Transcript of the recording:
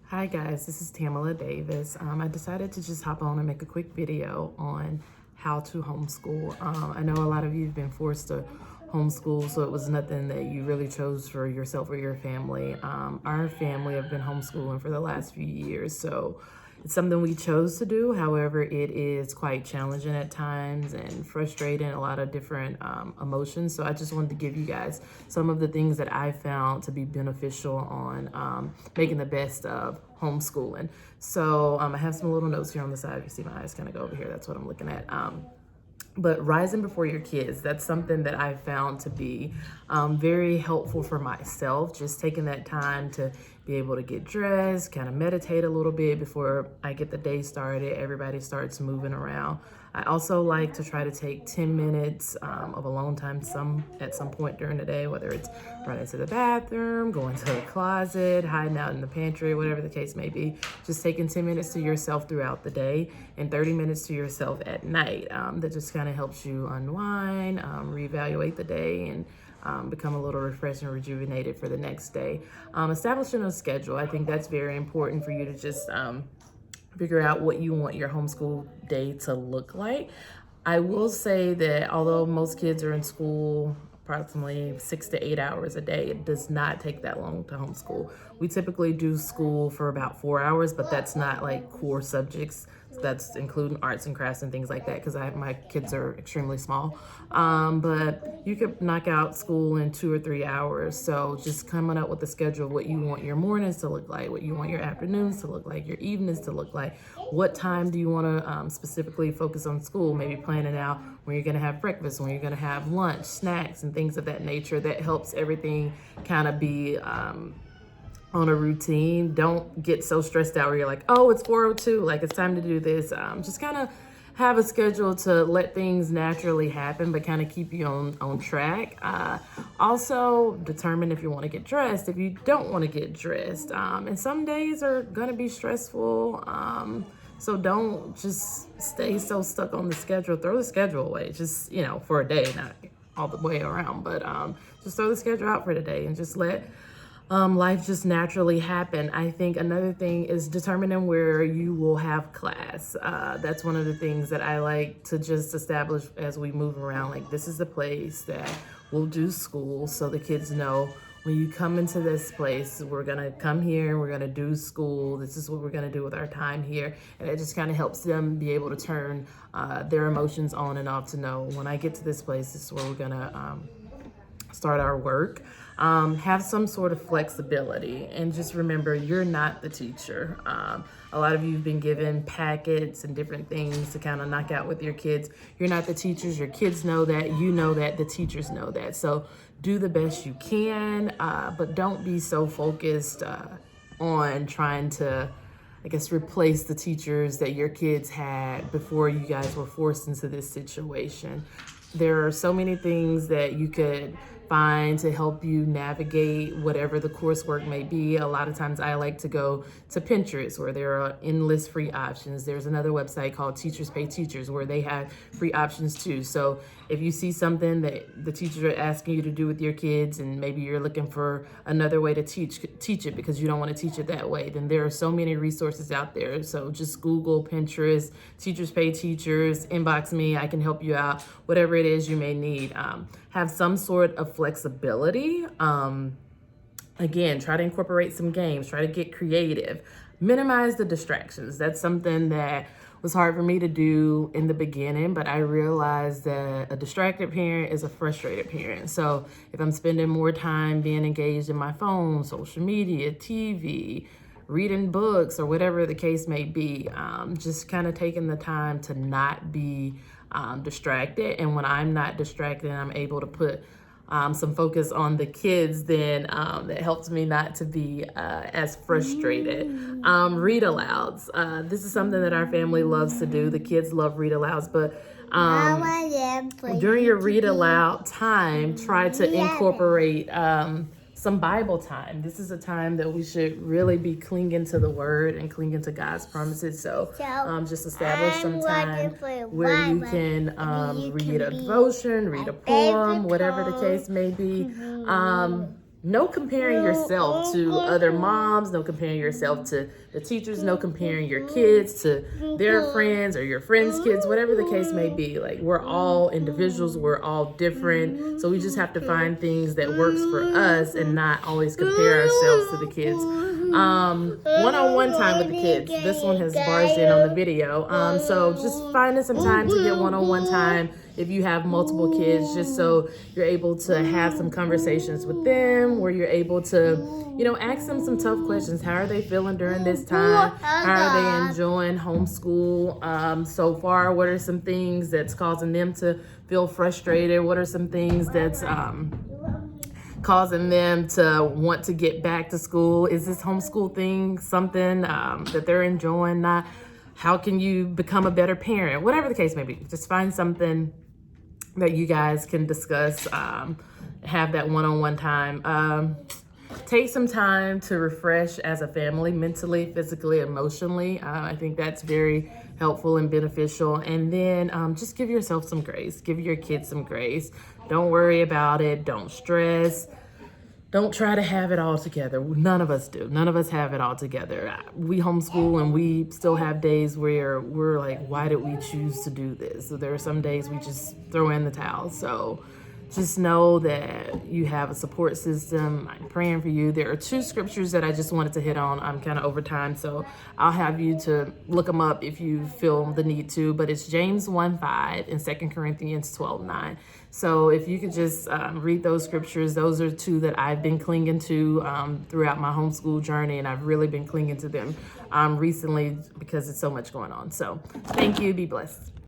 Hi guys, this is Tamela Davis. I decided to just hop on and make a quick video on how to homeschool. I know a lot of you have been forced to homeschool, so it was nothing that you really chose for yourself or your family. Our family have been homeschooling for the last few years, so it's something we chose to do. However, it is quite challenging at times and frustrating, a lot of different emotions. So I just wanted to give you guys some of the things that I found to be beneficial on making the best of homeschooling. So I have some little notes here on the side. You see my eyes kind of go over here. That's what I'm looking at. But rising before your kids, that's something that I found to be very helpful for myself. Just taking that time to be able to get dressed, kind of meditate a little bit before I get the day started. Everybody starts moving around. I also like to try to take 10 minutes of alone time at some point during the day, whether it's running to the bathroom, going to the closet, hiding out in the pantry, whatever the case may be. Just taking 10 minutes to yourself throughout the day and 30 minutes to yourself at night. That just kind of helps you unwind, reevaluate the day, and become a little refreshed and rejuvenated for the next day. Establishing a schedule, I think that's very important for you to just figure out what you want your homeschool day to look like. I will say that although most kids are in school approximately 6 to 8 hours a day, it does not take that long to homeschool. We typically do school for about 4 hours, but that's not like core subjects. That's including arts and crafts and things like that because my kids are extremely small. But you could knock out school in 2 or 3 hours. So just coming up with a schedule of what you want your mornings to look like, what you want your afternoons to look like, your evenings to look like. What time do you want to specifically focus on school? Maybe planning out when you're going to have breakfast, when you're going to have lunch, snacks, and things of that nature. That helps everything kind of be on a routine. Don't get so stressed out where you're like, oh, it's 4:02, like it's time to do this. Just kind of have a schedule to let things naturally happen, but kind of keep you on track. Also, determine if you want to get dressed, if you don't want to get dressed. And some days are going to be stressful. So don't just stay so stuck on the schedule. Throw the schedule away, just, for a day, not all the way around, but just throw the schedule out for the day and just let life just naturally happen. I think another thing is determining where you will have class. That's one of the things that I like to just establish as we move around. Like, this is the place that we'll do school, so the kids know when you come into this place, we're gonna come here, we're gonna do school, this is what we're gonna do with our time here. And it just kind of helps them be able to turn their emotions on and off to know, when I get to this place, this is where we're gonna start our work. Have some sort of flexibility, and just remember, you're not the teacher. A lot of you have been given packets and different things to kind of knock out with your kids. You're not the teachers. Your kids know that, you know that, the teachers know that. So do the best you can, but don't be so focused on trying to, I guess, replace the teachers that your kids had before you guys were forced into this situation. There are so many things that you could find to help you navigate whatever the coursework may be. A lot of times I like to go to Pinterest, where there are endless free options. There's another website called Teachers Pay Teachers, where they have free options too. So if you see something that the teachers are asking you to do with your kids, and maybe you're looking for another way to teach it because you don't want to teach it that way, then there are so many resources out there. So just Google, Pinterest, Teachers Pay Teachers, inbox me. I can help you out, whatever it is you may need. Have some sort of flexibility. Again, try to incorporate some games, try to get creative, minimize the distractions. That's something that was hard for me to do in the beginning, but I realized that a distracted parent is a frustrated parent. So if I'm spending more time being engaged in my phone, social media, TV, reading books, or whatever the case may be, just kind of taking the time to not be distracted. And when I'm not distracted, I'm able to put some focus on the kids, then that helps me not to be as frustrated. Read alouds. This is something that our family loves to do. The kids love read alouds, but during your read aloud time, try to incorporate some Bible time. This is a time that we should really be clinging to the word and clinging to God's promises. So just establish some time where you can read a devotion, read a poem, whatever the case may be. no comparing yourself to other moms, no comparing yourself to the teachers, no comparing your kids to their friends or your friends' kids, whatever the case may be. Like, we're all individuals, we're all different. So we just have to find things that works for us and not always compare ourselves to the kids. One-on-one time with the kids. This one has barged in on the video. So just finding some time to get one-on-one time if you have multiple kids, just so you're able to have some conversations with them, where you're able to, you know, ask them some tough questions. How are they feeling during this time? How are they enjoying homeschool so far? What are some things that's causing them to feel frustrated? What are some things that's causing them to want to get back to school? Is this homeschool thing something that they're enjoying? Not? How can you become a better parent? Whatever the case may be, just find something that you guys can discuss, have that one-on-one time. Take some time to refresh as a family, mentally, physically, emotionally. I think that's very helpful and beneficial. And then just give yourself some grace. Give your kids some grace. Don't worry about it. Don't stress. Don't try to have it all together. None of us do. None of us have it all together. We homeschool and we still have days where we're like, why did we choose to do this? So there are some days we just throw in the towel. So just know that you have a support system. I'm praying for you. There are 2 scriptures that I just wanted to hit on. I'm kind of over time, so I'll have you to look them up if you feel the need to. But it's James 1:5 and 2 Corinthians 12:9. So if you could just read those scriptures, those are 2 that I've been clinging to throughout my homeschool journey, and I've really been clinging to them recently because it's so much going on. So thank you. Be blessed.